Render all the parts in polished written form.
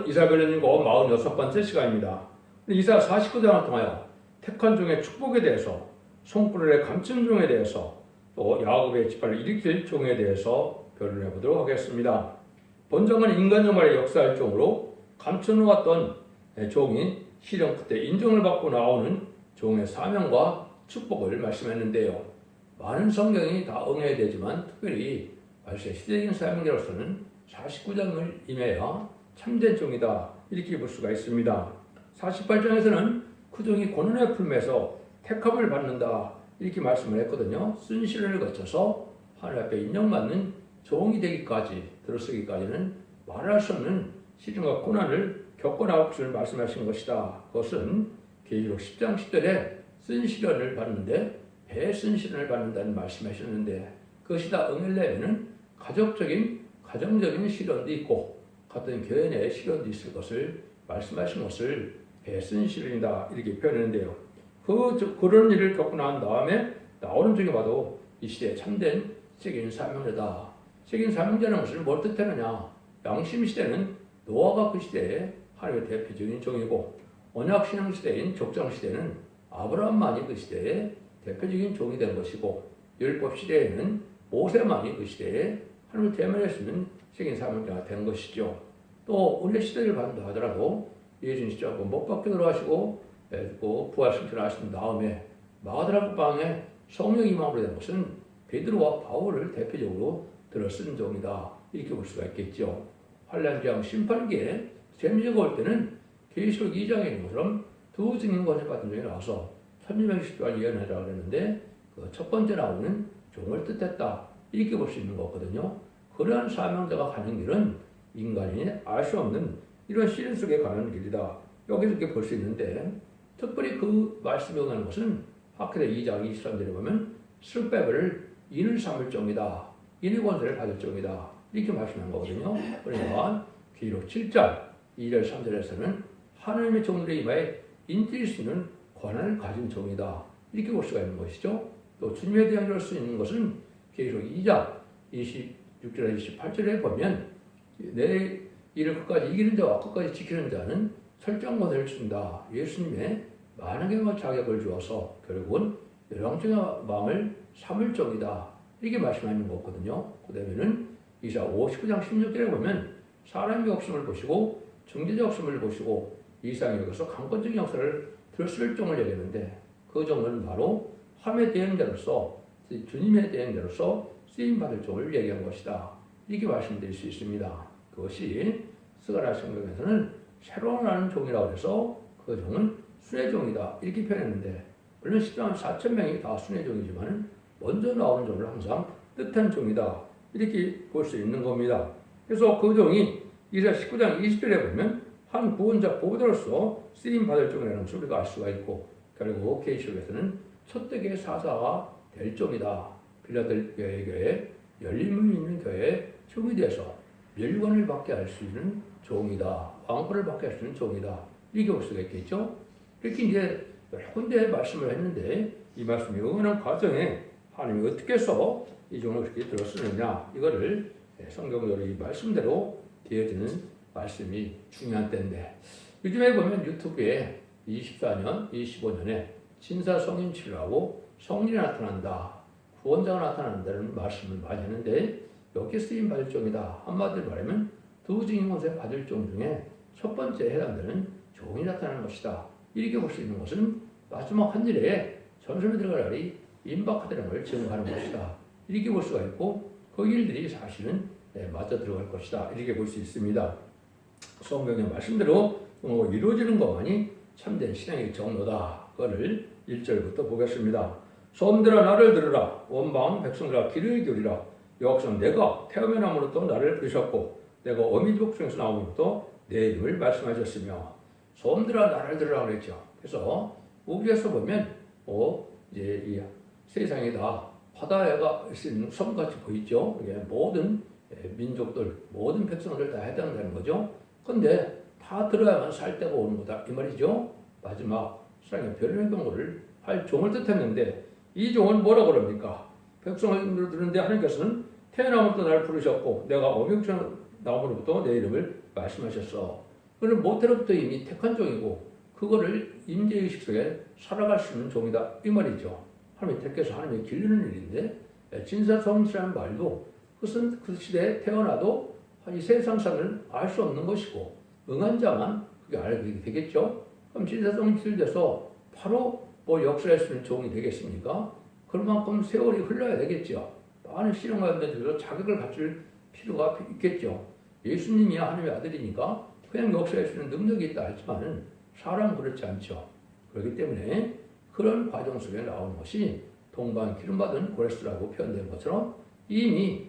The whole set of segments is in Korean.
이사별님과 46번째 시간입니다. 이사 49장을 통하여 택한 종의 축복에 대해서, 손불의 감춘 종에 대해서, 또 야곱의 지파를 일으킬 종에 대해서 변론해 보도록 하겠습니다. 본종은 인간정말의 역사할 종으로 감춰놓았던 종이 시련 끝에 인정을 받고 나오는 종의 사명과 축복을 말씀했는데요. 많은 성경이 다 응해야 되지만 특별히 말세 시대적인 사명자로서는 49장을 임해야 참된 종이다, 이렇게 볼 수가 있습니다. 48장에서는 그 종이 고난의 품에서 택함을 받는다, 이렇게 말씀을 했거든요. 쓴 시련을 거쳐서 하늘 앞에 인정받는 종이 되기까지, 들어서기까지는 말할 수 없는 시련과 고난을 겪고 나올 것을 말씀하신 것이다. 그것은 계시록 10장 10절에 쓴 시련을 받는데 배 쓴 시련을 받는다는 말씀하셨는데, 그것이 다 응하려면 가정적인 시련도 있고 같은 교회 내에 시련도 있을 것을 말씀하신 것을 배 쓴 시련이다, 이렇게 표현했는데요. 그런 일을 겪고 난 다음에 나오는 중에 봐도 이 시대에 참된 세계인 사명자다. 세계인 사명자는 것을 뭘 뜻하느냐? 양심 시대는 노아가 그 시대에 하나님의 대표적인 종이고, 언약신앙 시대인 족장 시대는 아브라함만이 그 시대에 대표적인 종이 된 것이고, 율법 시대에는 모세만이 그 시대에 하나님을 대면할 수 있는 세계인 사명자가 된 것이죠. 또 우리의 시대를 받는다 하더라도 예수님 십자가 못 박혀 들어가시고 부활승천을 하신 다음에 마가다라 방에 성령 임함으로 된 것은 베드로와 바울을 대표적으로 들어쓴 종이다, 이렇게 볼 수가 있겠죠. 환란기왕 심판기에 재미지가 올 때는 계시록 2장에 있는 것처럼 두 증인권세 같은 종이 나와서 천지명식 또한 예언하라고 그랬는데 그 첫 번째 나오는 종을 뜻했다, 이렇게 볼 수 있는 거거든요. 그러한 사명자가 가는 길은 인간이 알 수 없는 이런 시련 속에 가는 길이다, 여기서 이렇게 볼 수 있는데, 특별히 그 말씀이 오는 것은 학계대 2장 23절에 보면 슬빼벨을 인을 삼을 종이다, 인의 권세를 받을 종이다, 이렇게 말씀한 거거든요. 그러니까 계시록 7장 2절 3절에서는 하나님의 종들의 이마에 인질일 수 있는 권한을 가진 종이다, 이렇게 볼 수가 있는 것이죠. 또 주님에 대한 걸 수 있는 것은 계시록 2장 26절에 28절에 보면 내 일을 끝까지 이기는 자와 끝까지 지키는 자는 철저한 권세를 준다. 예수님의 만왕의 자격을 주어서 결국은 열왕적인 왕을 삼을 종이다, 이렇게 말씀하는 거거든요. 그 다음에는 이사 59장 16절에 보면 사람의 없음을 보시고 중재자 없음을 보시고 이상에 여기서 강권적인 역사를 들었을 종을 얘기했는데, 그 종은 바로 함의 대행자로서, 주님의 대행자로서 쓰임받을 종을 얘기한 것이다, 이렇게 말씀드릴 수 있습니다. 그것이 스가랴 성경에서는 새로 나는 종이라고 해서 그 종은 순의 종이다, 이렇게 표현했는데, 물론 10만 4천 명이 다 순의 종이지만 먼저 나오는 종을 항상 뜻한 종이다, 이렇게 볼 수 있는 겁니다. 그래서 그 종이 이사 19장 20절에 보면 한 구원자 보호자로서 쓰임받을 종이라는 것을 우리가 알 수가 있고, 결국 계시록에서는 첫대의 사사가 될 종이다. 빌라델피아 교회, 열림을 있는 교회의 종이 돼서 멸관을 받게 할 수 있는 종이다, 왕권을 받게 할 수 있는 종이다, 이렇게 볼 수가 있겠죠. 이렇게 이제 여러 군데 말씀을 했는데, 이 말씀이 응하는 과정에 하나님이 어떻게 해서 이 종을 그렇게 들어쓰느냐, 이거를 성경적으로 이 말씀대로 되어지는 말씀이 중요한 때인데, 요즘에 보면 유튜브에 24년, 25년에 신사 성인치료하고 성인이 나타난다, 구원자가 나타난다는 말씀을 많이 하는데, 여기에 쓰임받을 종이다, 한마디로 말하면 두 증인권세 받을 종 중에 첫 번째에 해당되는 종이 나타나는 것이다, 이렇게 볼 수 있는 것은 마지막 한 일에 전선에 들어갈 날이 임박하다는 걸 증거하는 것이다, 이렇게 볼 수가 있고, 그 일들이 사실은 맞아 들어갈 것이다, 이렇게 볼 수 있습니다. 성경의 말씀대로 이루어지는 것만이 참된 신앙의 정로다. 그거를 1절부터 보겠습니다. 소음들아 나를 들으라, 원방 백성들아 귀를 기울이라. 여호와께서 내가 태음의 나무로부터 나를 부르셨고 내가 어미 복중에서 나옴으로부터 내 이름을 말씀하셨으며, 소음들아 나를 들으라 그랬죠. 그래서 우기에서 보면 이제 이 세상이 다 바다가 있는 섬같이 보이죠. 이게 모든 민족들, 모든 백성들 다 해당되는 거죠. 근데 다 들어야만 살 때가 오는 거다, 이 말이죠. 마지막 세상의 변론의 경고를 할 종을 뜻했는데, 이 종은 뭐라고 그럽니까? 백성을 들은데 하나님께서는 태어나면부터 나를 부르셨고 내가 어명천 나옴으로부터 내 이름을 말씀하셨어. 그는 모태로부터 이미 택한 종이고 그거를 임재의식 속에 살아갈 수 있는 종이다 이 말이죠. 하나님이 택해서 하나님이 기르는 일인데 진사성취라는 말도 그것은 그 시대에 태어나도 이 세상사를 알 수 없는 것이고 응한 자만 그게 알게 되겠죠. 그럼 진사성취를 돼서 바로 뭐 역사할 수 있는 종이 되겠습니까? 그만큼 세월이 흘러야 되겠죠. 많은 시련과 연단들도 자격을 갖출 필요가 있겠죠. 예수님이 하나님의 아들이니까 그냥 역사할 수 있는 능력이 있다 할지만은 사람은 그렇지 않죠. 그렇기 때문에 그런 과정 속에 나오는 것이 동방 기름받은 고레스라고 표현된 것처럼 이미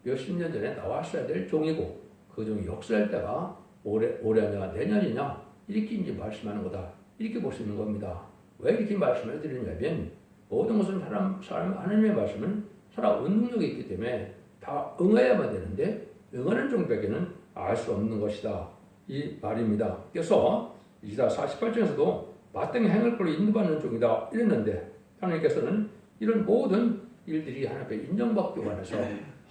몇십 년 전에 나왔어야 될 종이고 그 종이 역사할 때가 올해냐 내년이냐 이렇게 이제 말씀하는 거다. 이렇게 볼 수 있는 겁니다. 왜 이렇게 말씀을 드리냐면 모든 것은 사람 하나님의 말씀은 사람 운동력이 있기 때문에 다 응해야만 되는데 응하는 종밖에는 알 수 없는 것이다. 이 말입니다. 그래서 이사 48장에서도 마땅히 행할 걸로 인도받는 종이다 이랬는데 하나님께서는 이런 모든 일들이 하나님 앞에 인정받기 원해서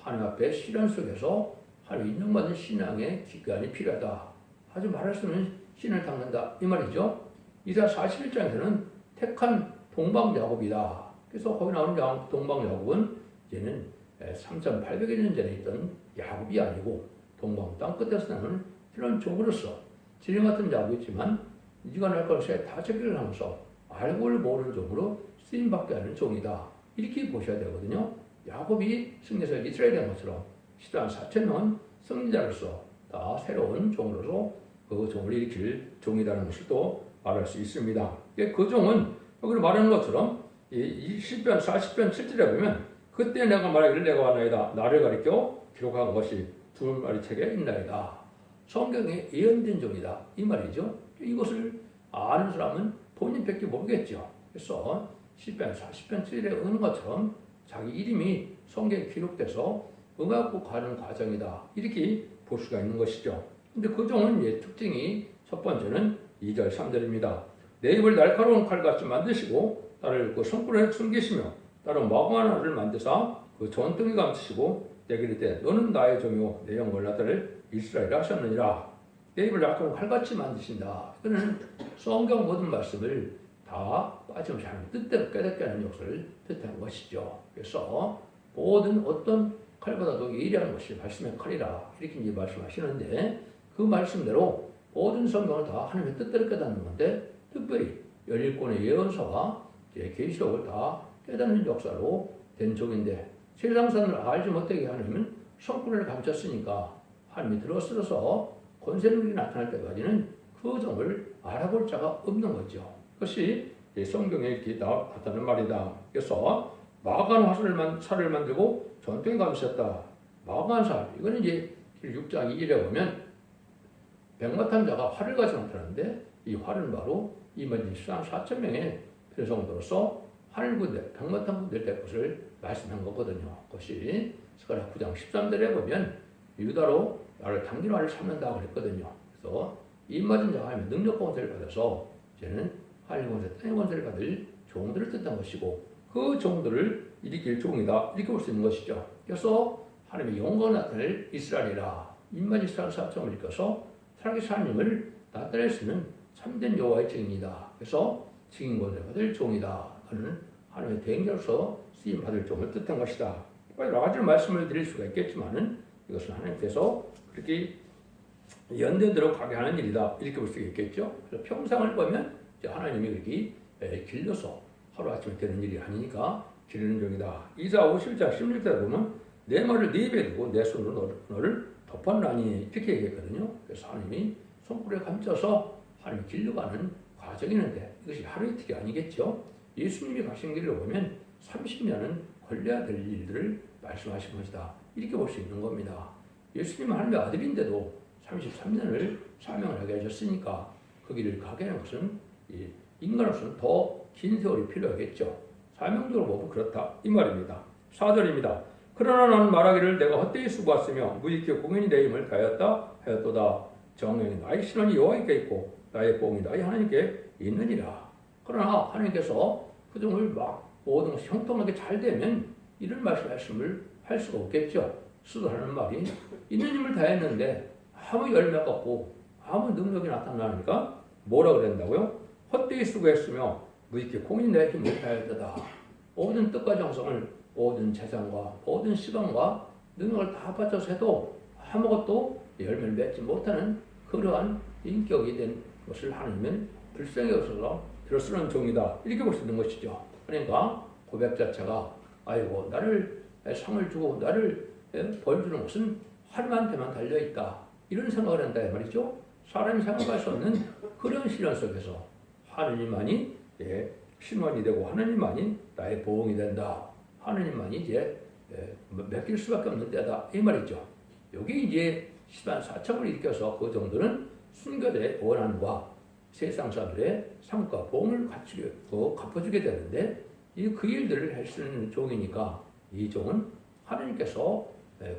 하나님 앞에 시련 속에서 하나님 인정받는 신앙의 기간이 필요하다. 하지 말할 수 없는 신을 닦는다 이 말이죠. 이사 41장에서는 택한 동방 야곱이다. 그래서 거기 나오는 동방 야곱은 이제는 3,800여 년 전에 있던 야곱이 아니고 동방 땅 끝에서 나는 이런 종으로서 지령 같은 야곱이지만 네가 날 것에 다 체크를 하면서 알고를 모르는 종으로 쓰임받게 하는 종이다. 이렇게 보셔야 되거든요. 야곱이 승리해서 이스라엘이 한 것처럼 시대한 4,000명은 승리자로서 다 새로운 종으로서 그 종을 일으킬 종이라는 것을 또 말할 수 있습니다. 그 종은 여기 말하는 것처럼 이 시편 40편 7절에 보면 그때 내가 말하기를 내가 왔나이다. 나를 가리켜 기록한 것이 두 마리 책에 있나이다. 성경에 예언된 종이다. 이 말이죠. 이것을 아는 사람은 본인밖에 모르겠죠. 그래서 시편 40편 7절에 오는 것처럼 자기 이름이 성경에 기록돼서 응하고 가는 과정이다. 이렇게 볼 수가 있는 것이죠. 근데 그 종은 특징이 첫 번째는 2절 3절입니다. 내 입을 날카로운 칼같이 만드시고 나를 그 손불에 숨기시며 나를 마구한 알을 만드사 그 전등에 감추시고 내게 이르되 너는 나의 종이요 내 영광을 나타낼 이스라엘이라 하셨느니라. 내 입을 날카로운 칼같이 만드신다. 이거는 성경 모든 말씀을 다 빠짐없이 하는 뜻대로 깨닫게 하는 역사를 뜻하는 것이죠. 그래서 모든 어떤 칼보다도 예리한 것이 말씀의 칼이라 이렇게 이제 말씀하시는데 그 말씀대로 모든 성경을 다 하나님의 뜻대로 깨닫는 건데 특별히 11권의 예언서와 계시록을 다 깨닫는 역사로 된 종인데 세상선을 알지 못하게 하나님은 성품을 감췄으니까 하나님이 들어서서 권세능력이 나타날 때까지는 그 종을 알아볼 자가 없는 거죠. 그것이 성경에 이렇게 나타나는 말이다. 그래서 마간 살을 만들고 전통에 감으셨다. 마간 살 이거는 이제 6장 2절에 보면 백마탄 자가 활을 가지고 나타나는데 이 활은 바로 이만희 수상 4,000명의 편성도로서 하늘군대, 백마탄 군대 될 것을 말씀한 거거든요. 그것이 스가랴 9장 13절에 보면 유다로 나를 당기노하를 삼는다고 그랬거든요. 그래서 이 맞은 자가 하면 능력과 권세를 받아서 이제는 하늘 권세, 땅의 권세를 받을 종들을 뜻한 것이고 그 종들을 일으킬 종이다. 이렇게 볼 수 있는 것이죠. 그래서 하나님의 영광을 나타낼 이스라엘이라 임만 이스라엘 사점을 일으켜서 살아계신 하나님을 나타낼 수 있는 참된 여호와의 증인이다. 그래서 증인권을 받을 종이다 하는 하나님의 대행자로서 쓰임 받을 종을 뜻한 것이다. 여러 가지 말씀을 드릴 수가 있겠지만은 이것은 하나님께서 그렇게 연대대로 가게 하는 일이다. 이렇게 볼 수 있겠죠. 그래서 평상을 보면 이제 하나님이 그렇게 길러서 하루아침에 되는 일이 아니니까 기르는 종이다. 이사 51장 16절에 보면 내 말을 네 입에 두고 내 손으로 너를 덮었나니 이렇게 얘기했거든요. 그래서 하나님이 손불에 감춰서 하나님이 길러가는 과정이 있는데 이것이 하루 이틀이 아니겠죠. 예수님이 가신 길을 보면 30년은 걸려야 될 일들을 말씀하신 것이다. 이렇게 볼 수 있는 겁니다. 예수님은 하나님의 아들인데도 33년을 사명을 하게 하셨으니까 그 길을 가게 하는 것은 인간으로서는 더 긴 세월이 필요하겠죠. 사명적으로 보면 그렇다. 이 말입니다. 4절입니다. 그러나 나는 말하기를 내가 헛되이 수고했으며 무익히 공연히 내 힘을 하였도다. 정령이 나의 신원이 여호와께 있고 나의 보응이 나의 하나님께 있느니라. 그러나 하나님께서 그 종을 막 모든 것이 형통하게 잘 되면 이런 말씀을 할 수가 없겠죠. 수도하는 말이 있는 힘을 다했는데 아무 열매가 없고 아무 능력이 나타나니까 뭐라 그랬다고요? 헛되이 수고했으며 무익히 공이 내지 못하였다. 모든 뜻과 정성을 모든 재산과 모든 시간과 능력을 다 바쳐서 해도 아무것도 열매를 맺지 못하는 그러한 인격이 된 것을 하나님은 불쌍히 여겨서 들어쓰는 종이다. 이렇게 볼 수 있는 것이죠. 그러니까 고백 자체가 아이고 나를 상을 주고 나를 벌 주는 것은 하나님한테만 달려있다. 이런 생각을 한다 말이죠. 사람이 생각할 수 없는 그런 시련 속에서 하느님만이 신원이 되고 하느님만이 나의 보응이 된다. 하느님만이 이제 맡길 수밖에 없는 때다. 이 말이죠. 여기 이제 14,000을 일으켜서 그 정도는 순결의 원한과 세상 사람들의 상과 보응을 갚아주게 되는데 그 일들을 할 수 있는 종이니까 이 종은 하나님께서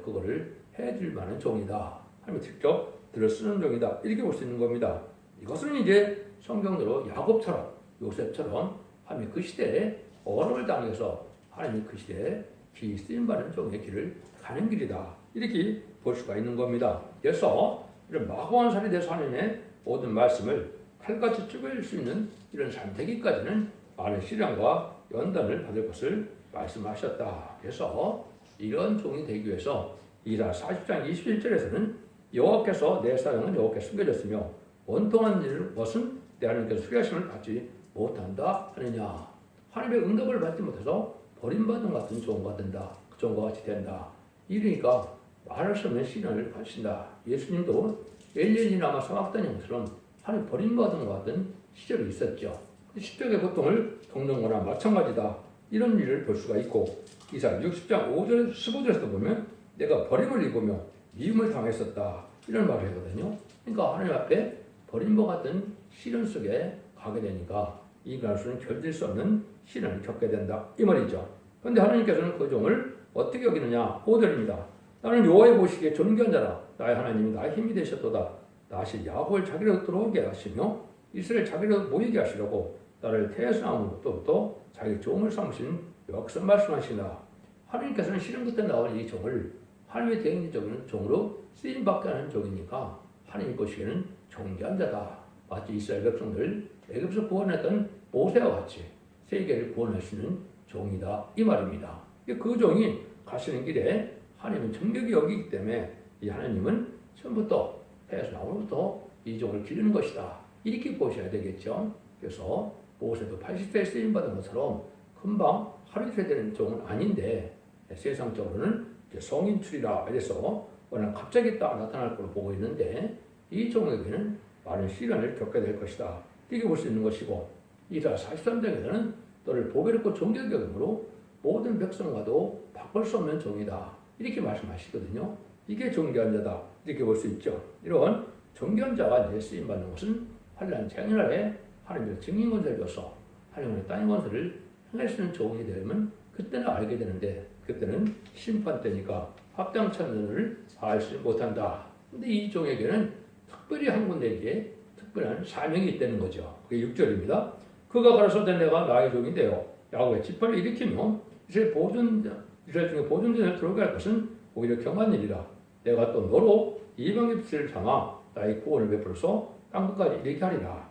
그거를 해줄 만한 종이다. 하나님 직접 들어 쓰는 종이다. 이렇게 볼 수 있는 겁니다. 이것은 이제 성경대로 야곱처럼 요셉처럼 하나님 그 시대에 어려움을 당해서 하나님 그 시대에 기 쓰임받은 종의 길을 가는 길이다. 이렇게 볼 수가 있는 겁니다. 그래서 이런 마고한 살이 돼서 하나님의 모든 말씀을 칼같이 찌그릴 수 있는 이런 삶 되기까지는 많은 시련과 연단을 받을 것을 말씀하셨다. 그래서 이런 종이 되기 위해서 이사 40장 21절에서는 여호와께서 내 사랑은 여호와께 숨겨졌으며 원통한 것은 내 하나님께서 수리하심을 받지 못한다 하느냐. 하나님의 응답을 받지 못해서 버림받은 같은 종과 된다. 그 종과 같이 된다. 이러니까 말할 수 없는 시련을 받으신다. 예수님도 엘리야나 사막다닌 것처럼 하나님 버림받은 것 같은 시절이 있었죠. 십자가의 고통을 겪는 거나 마찬가지다. 이런 일을 볼 수가 있고 이사 60장 5절 15절에서 보면 내가 버림을 입으며 미움을 당했었다. 이런 말을 하거든요. 그러니까 하나님 앞에 버림과 같은 시련 속에 가게 되니까 인간으로서는 견딜 수 없는 시련을 겪게 된다. 이 말이죠. 그런데 하나님께서는 그 종을 어떻게 여기느냐. 5절입니다. 나는 여호와의 보시기에 존귀한 자라. 나의 하나님이 나의 힘이 되셨도다. 다시 야곱을 자기로 들어오게 하시며 이스라엘 자기로 모이게 하시려고 나를 태에서 나온 것부터 자기 종을 삼으신 여기서 말씀하시나. 하나님께서는 시련 끝에 나온 이 종을 하나님의 대행적인 종으로 쓰임받게 하는 종이니까 하나님 보시기에는 존귀한 자다. 마치 이스라엘 백성들 애굽에서 구원했던 모세와 같이 세계를 구원할 수 있는 종이다. 이 말입니다. 그 종이 가시는 길에 하나님은 정력이 여기기 때문에 이 하나님은 처음부터 태에서 나오면부터 이 종을 기르는 것이다. 이렇게 보셔야 되겠죠. 그래서 모세도 80세에 쓰임받은 것처럼 금방 하루 이틀 되는 종은 아닌데 세상적으로는 성인출이라 해서 워낙 갑자기 딱 나타날 걸로 보고 있는데 이 종에게는 많은 시련을 겪게 될 것이다. 이렇게 볼 수 있는 것이고 이사 43장에서는 너를 보배롭고 존귀하게 여김으로 모든 백성과도 바꿀 수 없는 종이다. 이렇게 말씀하시거든요. 이게 존귀한 자다. 이렇게 볼 수 있죠. 이런 존귀한 자가 이제 쓰임받는 것은 환난 장날에 하나님의 증인 권세를 줘서 하나님의 땅의 권세를 행할 수 있는 종이 되면 그때는 알게 되는데 그때는 심판 때니까 합당치 않는 일을 알지 못한다. 근데 이 종에게는 특별히 한 군데에 특별한 사명이 있다는 거죠. 그게 6절입니다. 그가 가라사대 내가 나의 종이 되어 야곱의 지파를 일으키며 이스라엘 중에 보존전을 들어오게 할 것은 오히려 경한 일이라. 내가 또 너로 이방의 빛을 삼아 나의 구원을 베풀어서 땅끝까지 일으키게 하리라.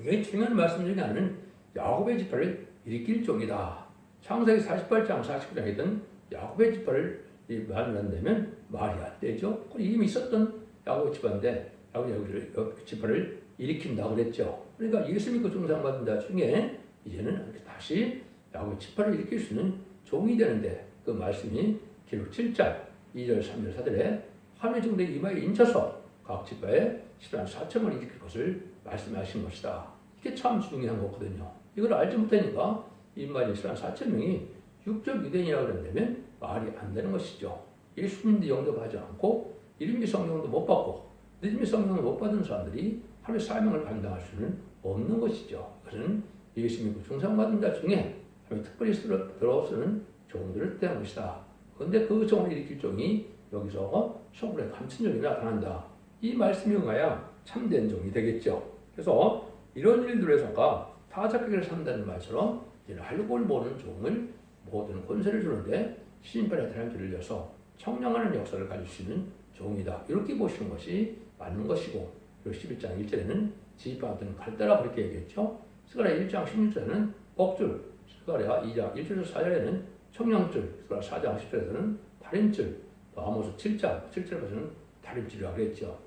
이게 중요한 말씀 중에 하나는 야곱의 지파를 일으킬 종이다. 창세기 48장 49장에 있던 야곱의 지파를 말한다면 말이 안 되죠. 이미 있었던 야곱의 지파인데 야곱의 지파를 일으킨다 그랬죠. 그러니까 예수 믿고 중상받은 자 중에 이제는 다시 야곱의 지파를 일으킬 수 있는 종이 되는데 그 말씀이 기록 7장 2절 3절 4절에 하나님의 정대의 이마에 인쳐서 각 지파에 14,000을 일으킬 것을 말씀하신 것이다. 이게 참 중요한 거거든요. 이걸 알지 못하니까 인마에 14,000명이 육적 유대인이라고 그런다면 말이 안 되는 것이죠. 예수님도 영접하지 않고 이름이 성령도 못 받고 믿음의 성령을 못 받은 사람들이 하나님의 사명을 감당할 수는 없는 것이죠. 그것은 예수 믿고 중상받은 자 중에 특별히 들어서는 종들을 뜻하는 것이다. 그런데 그 종을 일으킬 종이 여기서 성불의 감춘 종이 나타난다. 이 말씀이 응하야 참된 종이 되겠죠. 그래서 이런 일들에서가 타작하기를 산다는 말처럼 알고 모르는 종을 모든 권세를 주는데 심판의 대한 길을 여서 청량하는 역사를 가질 수 있는 종이다. 이렇게 보시는 것이 맞는 것이고 그리고 11장 1절에는 지휘받은 갈대라 그렇게 얘기했죠. 스가랴 1장 16절에는 옥줄, 스가랴 2장 1절에서 4절에는 청량줄, 스가랴 4장 10절에서는 다림줄, 또 아모스 7절까지는 다림줄이라고 그랬죠.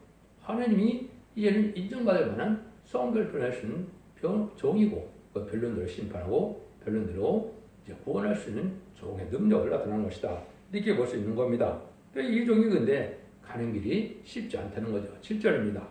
하나님이 이제는 인정받을 만한 성결 변할 수 있는 종이고 그 변론들을 심판하고 변론대로 이제 구원할 수 있는 종의 능력을 나타내는 것이다. 이렇게 볼 수 있는 겁니다. 이 종이 근데 가는 길이 쉽지 않다는 거죠. 7절입니다.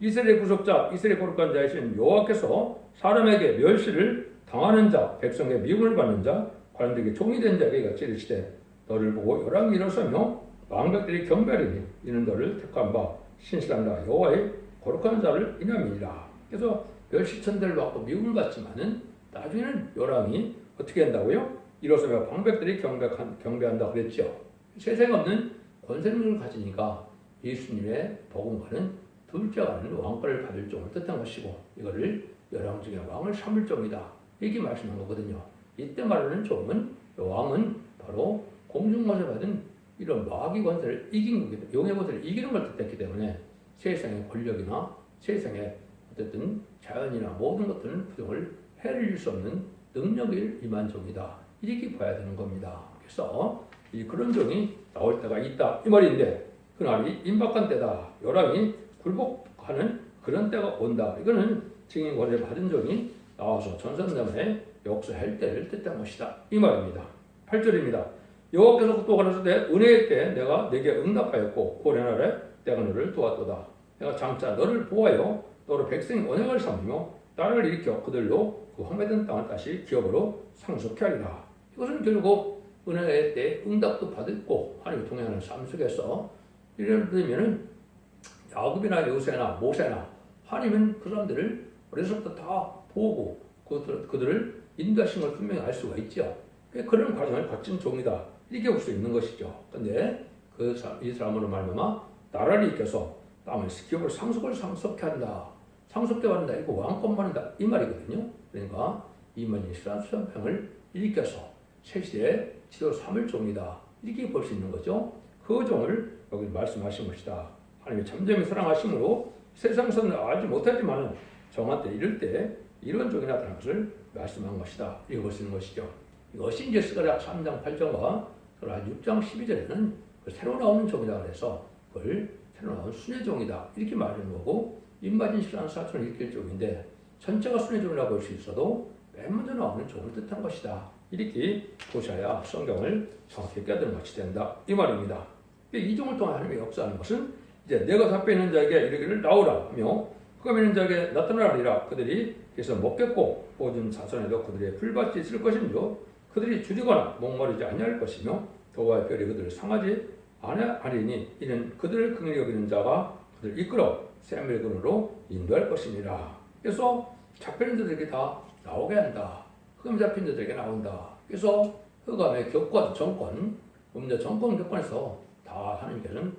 이스라엘 구속자, 이스라엘 거룩한 자이신 여호와께서 사람에게 멸시를 당하는 자, 백성의 미움을 받는 자, 관원들에게 종이 된 자에게 이같이 이르시되 너를 보고 요람이 일어서며 왕백들이 경배하리니 이는 너를 택한 바 신실한 자 여호와의 거룩한 자를 인함이니라. 그래서 멸시천대를 받고 미움을 받지만은 나중에는 요람이 어떻게 한다고요? 일어서며 방백들이 경배한다 그랬죠. 세상 없는 권세를 가지니까 예수님의 복음과는 둘째가는 왕권을 받을 종을 뜻한 것이고 이거를 열왕 중에 왕을 삼을 종이다 이렇게 말씀한 거거든요. 이때 말하는 종은 왕은 바로 공중권세 받은 이런 마귀 권세를 이긴 거기 때문에 용의 권세를 이기는 걸 뜻했기 때문에 세상의 권력이나 세상의 어쨌든 자연이나 모든 것들은 부정을 해를 줄 수 없는 능력을 임한 종이다 이렇게 봐야 되는 겁니다. 그래서 그런 종이 나올 때가 있다 이 말인데 그날이 임박한 때다. 요람이 굴복하는 그런 때가 온다. 이거는 증인 권세를 받은 종이 나와서 전선담에 역사할 때를 뜻한 것이다 이 말입니다. 8절입니다. 여호와께서 또 가라사대 은혜의 때 내가 네게 응답하였고 고난 날에 내가 너를 도왔도다. 내가 장차 너를 보하여 너로 백성의 언약을 삼으며 나를 일으켜 그들로 그 험해진 땅을 다시 기업으로 상속케 하리라. 이것은 결국 은혜의 때 응답도 받았고 하나님이 동행하는 삶 속에서 이를 들면은 야곱이나 요새나 모세나 하나님은 그 사람들을 어려서부터 다 보고 그들을 인도하신 걸 분명히 알 수가 있죠. 그런 과정을 거친 종이다 이렇게 볼 수 있는 것이죠. 그런데 이 사람으로 말미암아 나라를 이겨서 땅을 기업을 상속케 한다. 상속케 한다. 이거 왕권 받는다 이 말이거든요. 그러니까 이만희 수산평을 일으켜서 세시에 지도 삼을 종이다 이렇게 볼 수 있는 거죠. 그 종을 여기 말씀하신 것이다. 하나님이 잠잠히 사랑하심으로 세상에서는 알지 못하지만 정한 때 이럴 때 이런 종이 나타난 것을 말씀한 것이다. 이렇게 볼 수 있는 것이죠. 이것이 이제 스가랴 3장 8절과 스가랴 6장 12절에는 새로 나오는 종이다 그래서 그걸 새로 나온 순의 종이다 이렇게 말하는 거고 입맞은 신랑 사촌을 일으킬 종인데 전체가 순의 종이라고 볼 수 있어도 맨 먼저 나오는 종을 뜻한 것이다. 이렇게 보셔야 성경을 정확히 깨닫는 것이 된다 이 말입니다. 이 종을 통해 하나님의 역사하는 것은 이제 내가 답변 있는 자에게 이르기를 나오라 하며 흑암 있는 자에게 나타나리라. 그들이 그래서 먹겠고 모든 자손에도 그들의 풀밭이 있을 것이며 그들이 줄이거나 목마르지 아니할 것이며 여호와의 별이 그들을 상하지 아니하리니 이는 그들을 긍휼히 여기는 자가 그들을 이끌어 샘의 근으로 인도할 것입니다. 그래서 잡히는 자들에게 다 나오게 한다. 흑암 잡힌 자들에게 나온다. 그래서 흑암의 정권, 음녀 정권 격권에서 다 하나님께서는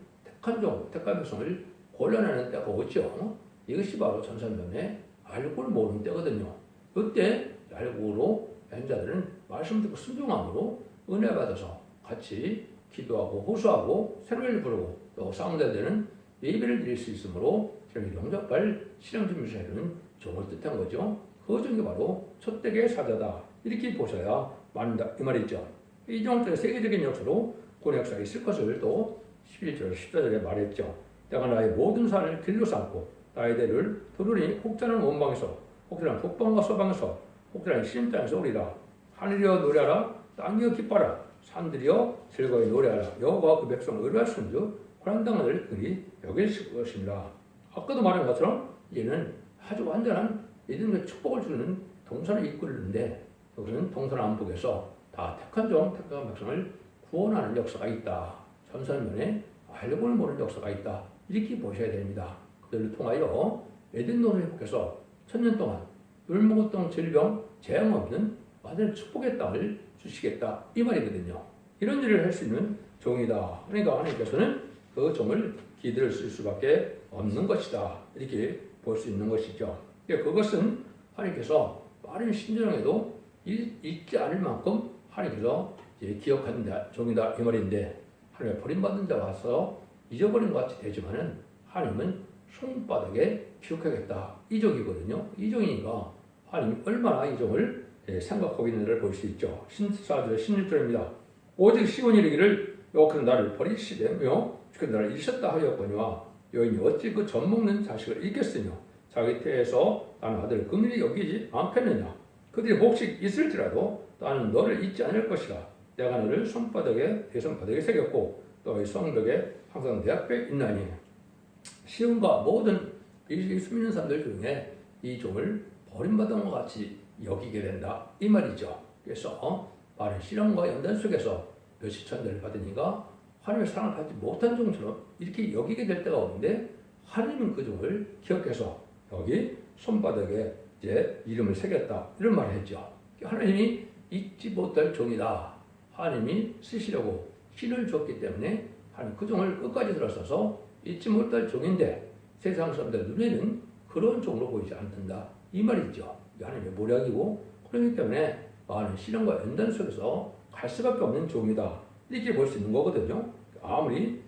택한 백성을 골라내는 때가 오죠. 이것이 바로 전산면에 알고를 모르는 때거든요. 그때 알고로 자들은 말씀 듣고 순종함으로 은혜 받아서 같이 기도하고 호소하고 새로를 부르고 또 상대되는 예배를 드릴 수 있으므로 저를 영접할 실행 준비를 해주는 종을 뜻한 거죠. 그 종이 바로 첫대의 사자다. 이렇게 보셔야 맞는다 이 말이죠. 이 종들의 세계적인 역사로 고대 역사에 있을 것을 또 11절 14절에 말했죠. 내가 나의 모든 산을 길로 삼고 나의 대를 두루니 혹자는 원방에서 혹자는 북방과 서방에서 혹자는 신 땅에서 오리라. 하늘이여 노래하라 땅이여 기뻐하라 산들이여 즐거이 노래하라. 여호와가 그 백성을 의뢰하신즉 고난 당을 그리 여길 것입니다. 아까도 말한 것처럼 얘는 아주 완전한 예전의 축복을 주는 동산을 이끌는데 여기는 동서남북에서 다 택한 백성을 구원하는 역사가 있다. 전선면에 알고를 모르는 역사가 있다. 이렇게 보셔야 됩니다. 그들을 통하여 에덴 동산을 회복해서 1000년 동안 율먹었던 질병, 재앙 없는 완전 축복의 땅을 주시겠다. 이 말이거든요. 이런 일을 할 수 있는 종이다. 그러니까 하나님께서는 그 종을 기대를 쓸 수밖에 없는 것이다. 이렇게 볼 수 있는 것이죠. 그것은 하나님께서 빠른 신정에도 잊지 않을 만큼 하나님께서 기억하는 종이다. 이 말인데 하나님의 버림받은 자가 와서 잊어버린 것 같이 되지만은 하나님은 손바닥에 기억하겠다. 이 종이거든요. 이 종이니까 하나님이 얼마나 이 종을 생각하고 있는지를 볼 수 있죠. 14절에 16절입니다. 오직 시온이 이르기를 여호와께서 나를 버리시되며 주께서 나를 잃으셨다 하였거니와 여인이 어찌 그 젖 먹는 자식을 잊겠으며 자기 태에서 나는 아들을 긍휼히 여기지 않겠느냐. 그들이 혹시 있을지라도 나는 너를 잊지 않을 것이라. 내가 너를 손바닥에 대손바닥에 새겼고 너의 성벽에 항상 내 앞에 있나니. 시온과 모든 예수 믿는 사람들 중에 이 종을 버림받은 것 같이 여기게 된다 이 말이죠. 그래서 많은 시련과 연단 속에서 몇십 천대를 받으니까 하나님의 사랑을 받지 못한 종처럼 이렇게 여기게 될 때가 오는데 하나님은 그 종을 기억해서 여기 손바닥에 이제 이름을 새겼다 이런 말을 했죠. 하나님이 잊지 못할 종이다. 하나님이 쓰시려고 신을 줬기 때문에 하나님 그 종을 끝까지 들어서서 잊지 못할 종인데 세상 사람들 눈에는 그런 종으로 보이지 않는다 이 말이죠. 하나님의 모략이고 그렇기 때문에 많은 시련과 연단 속에서 갈 수밖에 없는 종이다 이렇게 볼 수 있는 거거든요. 아무리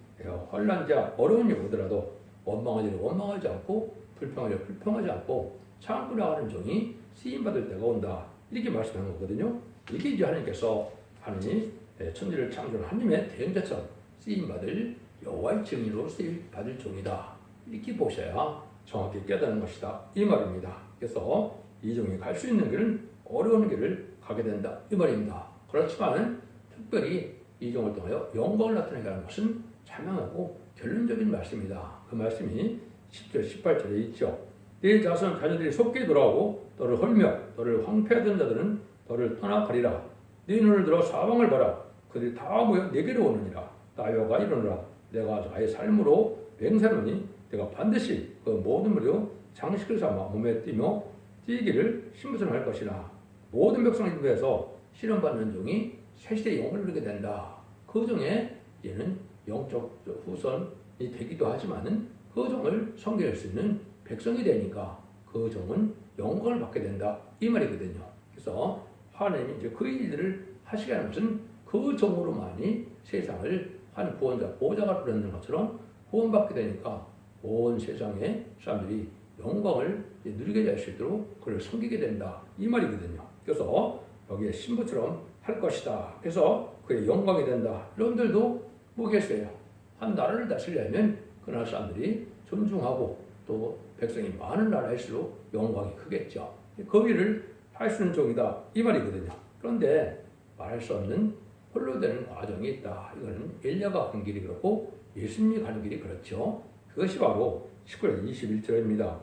환난자 어려운 일이 오더라도 원망하지 않고 불평하지 않고 참고 나가는 종이 쓰임받을 때가 온다 이렇게 말씀하는 거거든요. 이게 이제 하나님께서 하나님 천지를 창조한 하나님의 대행자처럼 쓰임받을 여호와의 증인으로 쓰임받을 종이다 이렇게 보셔야 정확히 깨닫는 것이다 이 말입니다. 그래서 이 종이 갈 수 있는 길은 어려운 길을 가게 된다 이 말입니다. 그렇지만 특별히 이 종을 통하여 영광을 나타내게 하는 것은 자명하고 결론적인 말씀이다. 그 말씀이 10절 18절에 있죠. 네 자손 자녀들이 속게 돌아오고 너를 헐며 너를 황폐하던 자들은 너를 떠나가리라. 네 눈을 들어 사방을 봐라. 그들이 다 모여 내게로 오느니라. 나여가 이르노라. 내가 나의 삶으로 맹세하노니 내가 반드시 그 모든 무리로 장식을 삼아 몸에 띠며 뛰기를 신부전할 것이라. 모든 백성의 입에서 실현받는 종이 새시대의 영을 누리게 된다. 그 종에 얘는 영적 후손이 되기도 하지만은 그 종을 섬길 수 있는 백성이 되니까 그 종은 영광을 받게 된다 이 말이거든요. 그래서 하나님이 이제 그 일들을 하시게 하는 것은 그 종으로만이 세상을 한 구원자 보호자가 부르는 것처럼 구원받게 되니까 온 세상의 사람들이 영광을 누리게 될 수 있도록 그를 섬기게 된다 이 말이거든요. 그래서 여기에 신부처럼 할 것이다. 그래서 그의 영광이 된다. 여러분들도 뭐겠어요? 한 나라를 다스리려면 그 나라 사람들이 존중하고 또 백성이 많은 나라일수록 영광이 크겠죠. 그 일을 할 수 있는 종이다 이 말이거든요. 그런데 말할 수 없는 홀로 되는 과정이 있다. 이거는 엘리야가 간 길이 그렇고 예수님이 가는 길이 그렇죠. 그것이 바로 19절 21절입니다.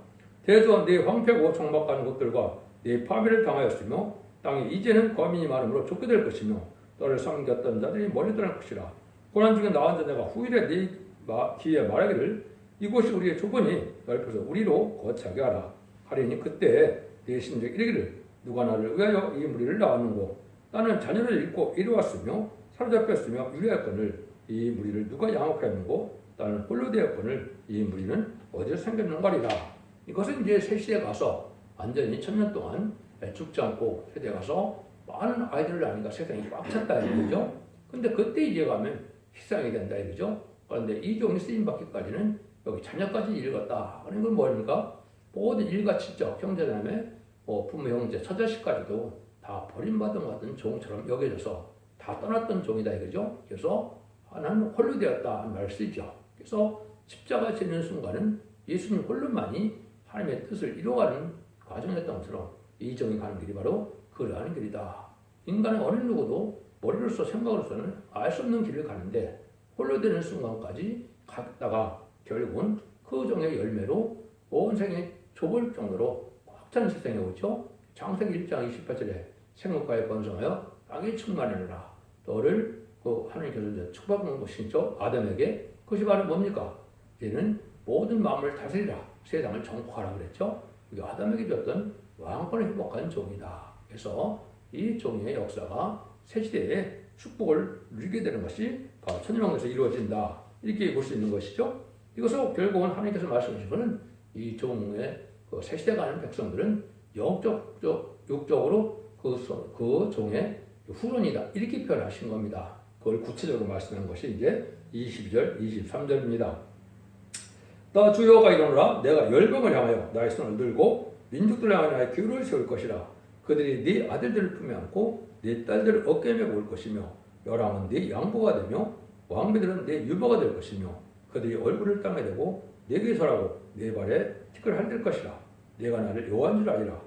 대조한 네 황폐고 총박하는 곳들과 네 파멸을 당하였으며 땅에 이제는 거민이 많음으로 좁게 될 것이며 너를 섬겼던 자들이 멀리 떠날 것이라. 고난 중에 나온 자네가 후일에 네 귀에 말하기를 이곳이 우리의 조건이 넓혀서 우리로 거처하게 하라. 하리니 그때 네 신적 이르기를 누가 나를 위하여 이 무리를 낳았는고 나는 자녀를 잃고 이루었으며 사로잡혔으며 유리하였거늘 이 무리를 누가 양육하였는고 나는 홀로 되었거늘 이 무리는 어디서 생겼는가리라. 이것은 이제 새 시대에 가서 완전히 1000년 동안 죽지 않고 세대에 가서 많은 아이들을 낳으니까 세상이 꽉 찼다 이거죠. 근데 그때 이제 가면 희생이 된다 이거죠. 그런데 이 종이 쓰임받기까지는 여기 자녀까지 읽었다. 그런 건 뭐입니까? 모든 일가 친척, 형제자매, 부모, 형제, 처자식까지도 다 버림받은 것 같은 종처럼 여겨져서 다 떠났던 종이다 이거죠. 그래서 나는 홀로 되었다 하는 말을 쓰죠. 그래서 십자가 지는 순간은 예수님 홀로만이 하나님의 뜻을 이루어가는 과정이었던 것처럼 이 종이 가는 길이 바로 그러한 길이다. 인간의 어느 누구도 머리로서 생각으로서는 알 수 없는 길을 가는데 홀로 되는 순간까지 갔다가 결국은 그 종의 열매로 온 생이 좁을 정도로 꽉 찬 세상에 오죠. 창세기 1장 28절에 생육과에 번성하여 땅에 충만하느라 너를 하나님께서 축복한 것이죠. 아담에게 그것이 바로 뭡니까? 이제는 모든 마음을 다스리라. 세상을 정복하라 그랬죠. 이게 아담에게 줬던 왕권을 회복한 종이다. 그래서 이 종의 역사가 새 시대에 축복을 누리게 되는 것이 바로 천년왕국에서 이루어진다. 이렇게 볼 수 있는 것이죠. 이것은 결국은 하나님께서 말씀하신 것은 이 종의 새 시대 가는 백성들은 육적으로 그 종의 후손이다. 이렇게 표현하신 겁니다. 그걸 구체적으로 말씀한 것이 이제 22절, 23절입니다. 나 주여가 이르노라 내가 열병을 향하여 나의 손을 들고 민족들을 향하여 나의 기울을 세울 것이라. 그들이 네 아들들을 품에 안고 네 딸들을 어깨에 메고 올 것이며 여랑은 네 양보가 되며 왕비들은 네 유보가 될 것이며 그들이 얼굴을 땅에 대고 내게 설하고 네 발에 티끌을 할들 것이라. 내가 나를 여호와인 줄 아리라.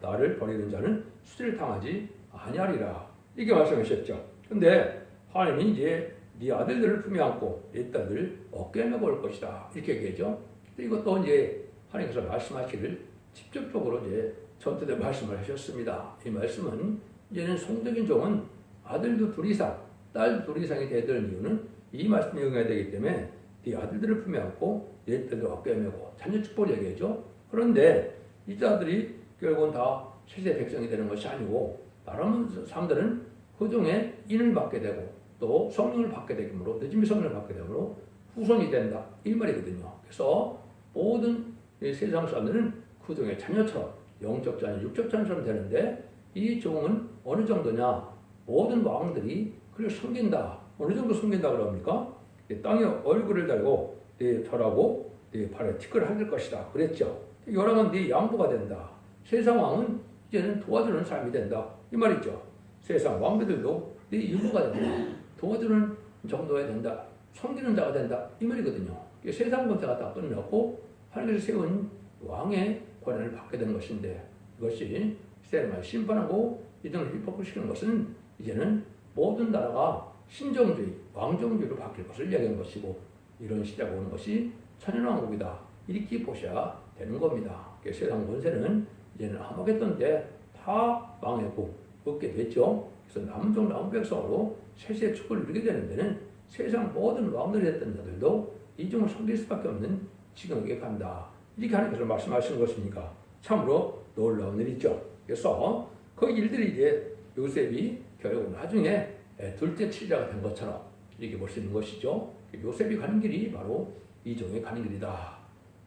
나를 버리는 자는 수치를 당하지 아니하리라. 이렇게 말씀하셨죠. 근데 하나님이 이제 네 아들들을 품에 안고 네 딸들 어깨에 메고 올 것이다. 이렇게 얘기하죠. 이것도 이제 하나님께서 말씀하시기를 직접적으로 이제 전투대 말씀을 하셨습니다. 이 말씀은 이제는 성적인 종은 아들도 둘 이상, 딸도 둘 이상이 되야 되는 이유는 이 말씀이 응해야 되기 때문에 네 아들들을 품에 안고 네 딸들 어깨에 메고 자녀 축복을 얘기하죠. 그런데 이 자들이 결국은 다 세세 백성이 되는 것이 아니고 나라는 사람들은 그 중에 인을 받게 되고 또 성령을 받게 되므로 늦은이 성령을 받게 되므로 후손이 된다 이 말이거든요. 그래서 모든 세상 사람들은 그 중에 자녀처럼 영적 자녀, 육적 자녀처럼 되는데 이 종은 어느 정도냐? 모든 왕들이 그를 섬긴다. 어느 정도 섬긴다 그럽니까? 땅에 얼굴을 달고 네 절하고 네 발에 티끌을 할들 것이다. 그랬죠. 요람은 네 양보가 된다. 세상 왕은 이제는 도와주는 삶이 된다. 이 말이죠. 세상 왕비들도 네 유보가 된다. 도와주는 정도가 된다. 섬기는 자가 된다. 이 말이거든요. 세상 권세가 다 끝났고 하나님께서 세운 왕의 권한을 받게 된 것인데 이것이 세상을 심판하고 이등을 휘법시키는 것은 이제는 모든 나라가 신정주의, 왕정주의로 바뀔 것을 얘기하는 것이고 이런 시대가 오는 것이 천연왕국이다. 이렇게 보셔야 되는 겁니다. 세상 권세는 이제는 하마겟돈 때 다 망했고 없게 됐죠. 그래서 남종 남백성으로 세세의 축복을 이루게 되는 데는 세상 모든 왕들이 됐던 자들도 이종을 섬길 수밖에 없는 지경에 간다. 이렇게 하나님께서 말씀하시는 것이니까 참으로 놀라운 일이죠. 그래서 그 일들이 이제 요셉이 결국 나중에 둘째 치자가 된 것처럼 이렇게 볼 수 있는 것이죠. 요셉이 가는 길이 바로 이종에 가는 길이다.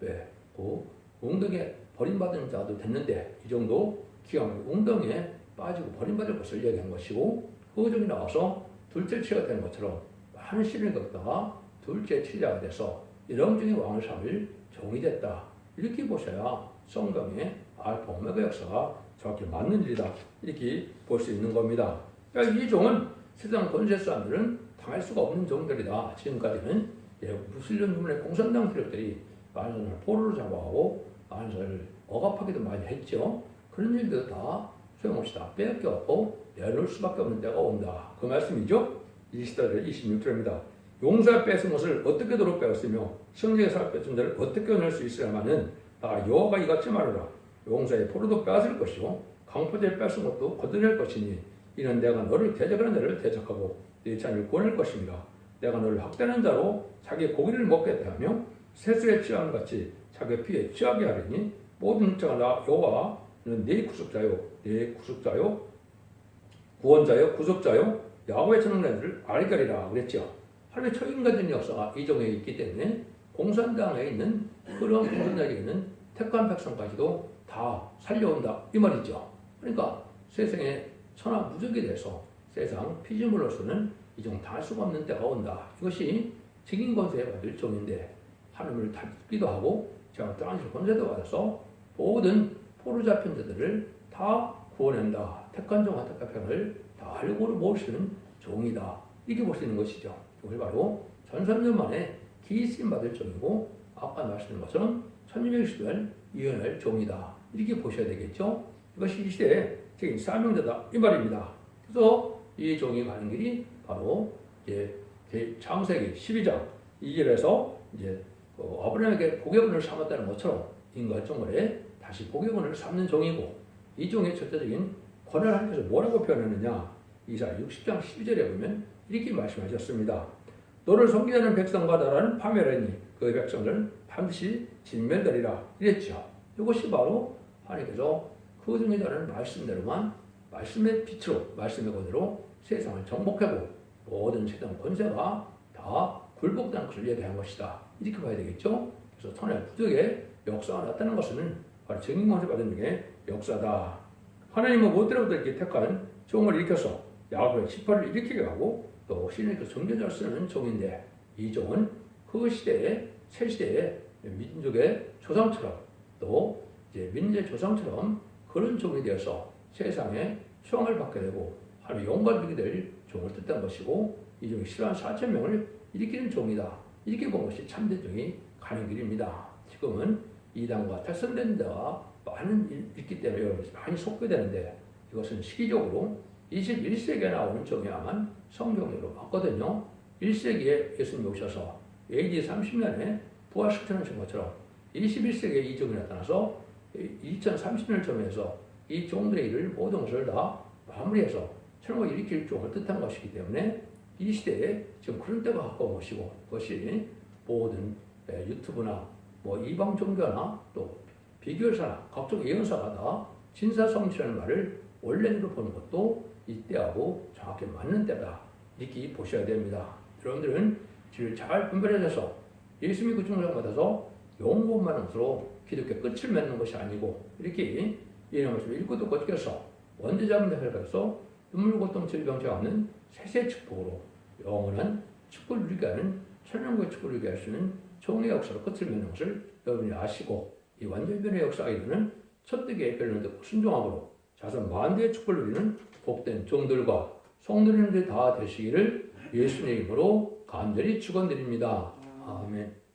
왜? 그 웅덩이에 버림받은 자도 됐는데 이 정도 기가 막히게 웅덩이에 빠지고 버림받을 것을 얘기한 것이고 그 종이 나와서 둘째 치자가 된 것처럼 많은 시련을 겪다가 둘째 치자가 돼서 이런중의 왕을 삼을 종이 됐다. 이렇게 보셔야 성경의 알파 오메가 역사가 정확히 맞는 일이다. 이렇게 볼 수 있는 겁니다. 그러니까 이 종은 세상 권세 사람들은 당할 수가 없는 종들이다. 지금까지는 무슬림 주문의 공산당 세력들이 많은 사람을 포로로 잡아가고 많은 사람을 억압하기도 많이 했죠. 그런 일들도 다 소용없이 다 빼앗겨갖고 내놓을 수밖에 없는 때가 온다. 그 말씀이죠. 26절입니다. 용사 뺏은 것을 어떻게 도로 빼앗으며 성령의 살 뺏은 자를 어떻게 얻을 수 있으려마는 여호와가 이같이 말하라. 용사의 포로도 빼앗을 것이고 강포대에 뺏은 것도 거둬낼 것이니 이는 내가 너를 대적하는 자를 대적하고 네 자녀를 구원할 것입니다. 내가 너를 학대하는 자로 자기 고기를 먹겠다 하며 세수에 취하는 같이 자기 피에 취하게 하리니 모든 자가 나 여호와는 네 구속자요 네 구속자요 구원자요 구속자요 야훼의 전능자를 알게 하리라 그랬죠. 하나님의 초인간적인 역사가 이 종에 있기 때문에 공산당에 있는 그런 공산당에 있는 택한 백성까지도 다 살려온다 이 말이죠. 그러니까 세상에 천하무적이 돼서 세상 피조물로서는 이 종 당할 수가 없는 때가 온다. 이것이 직인 권세에 받을 종인데 하나님을 닮기도 하고 제가 땅에서 권세도 받아서 모든 포로 잡힌 자들을 다 구원한다. 택한 종과 택한 백성을 다 알고 모시는 종이다. 이렇게 볼 수 있는 것이죠. 이걸 바로 1300년 만에 기쓰임 받을 종이고 아까 말씀드린 것처럼 1660년 유언할 종이다. 이렇게 보셔야 되겠죠. 이것이 이 시대의 책임 사명자다 이 말입니다. 그래서 이 종이 가는 길이 바로 이제 창세기 12장 2절에서 이제 아브라함에게 복의원을 삼았다는 것처럼 인간종을 다시 복의원을 삼는 종이고 이 종의 절대적인 권한을 하나님께서 뭐라고 표현하느냐 이사야 60장 12절에 보면 이렇게 말씀하셨습니다. 너를 섬기는 백성과 나라는 파멸하니 그 백성을 반드시 진멸되리라 이랬죠. 이것이 바로 하나님께서 그 중에 다른 말씀대로만 말씀의 빛으로 말씀의 권위로 세상을 정복하고 모든 세상 권세가 다 굴복된 것을 얘기한 것이다. 이렇게 봐야 되겠죠. 그래서 천의 부적의 역사가 나타난 것은 바로 증인 권세 받은 중에 역사다. 하나님은 무엇대로부터 이렇게 택한 종을 일으켜서 야곱의 지파를 일으키게 하고 또 신의 그 정죄자를 쓰는 종인데 이 종은 그 시대에 새 시대에 민족의 조상처럼 또 이제 민족의 조상처럼 그런 종이 되어서 세상에 수용을 받게 되고 하나님의 영광을 누리게 될 종을 뜻한 것이고 이 종이 싫어하는 4천 명을 일으키는 종이다. 이렇게 본 것이 참된 종이 가는 길입니다. 지금은 이단과 탈선된 데가 많은 있기 때문에 여러분이 많이 속게 되는데 이것은 시기적으로 21세기에 나오는 종이야만 성경으로 맞거든요. 1세기에 예수님이 오셔서 AD 30년에 부활시키는 것처럼 21세기에 이 종이 나타나서 2030년을 점해서 이 종들의 일을 모든 것을 다 마무리해서 천국을 일으킬 종을 뜻한 것이기 때문에 이 시대에 지금 그런 때가 가까운 것이고 그것이 모든 유튜브나 뭐 이방 종교나 또 비교사나 각종 예언사가 다 진사성취라는 말을 원래대로 보는 것도 이때하고 정확히 맞는 때다. 이렇게 보셔야 됩니다. 여러분들은 지를 잘 분별해서 예수님이 그 중을 받아서 영원만 것으로 기독교 끝을 맺는 것이 아니고 이렇게 이런 것을 읽고 듣고 껴서 원죄자분 대해서 눈물 고통 질병자 없는 세세 축복으로 영원한 축복을 누리게 하는 천년국의 축복을 누리게 할 수 있는 종의 역사로 끝을 맺는 것을 여러분이 아시고 이 완전변의 역사가 이루는 첫대기의 별을 듣고 순종함으로 자손 만대의 축복을 누리는 복된 종들과 성도님들이 다 되시기를 예수님의 이름으로 간절히 축원드립니다. 아멘.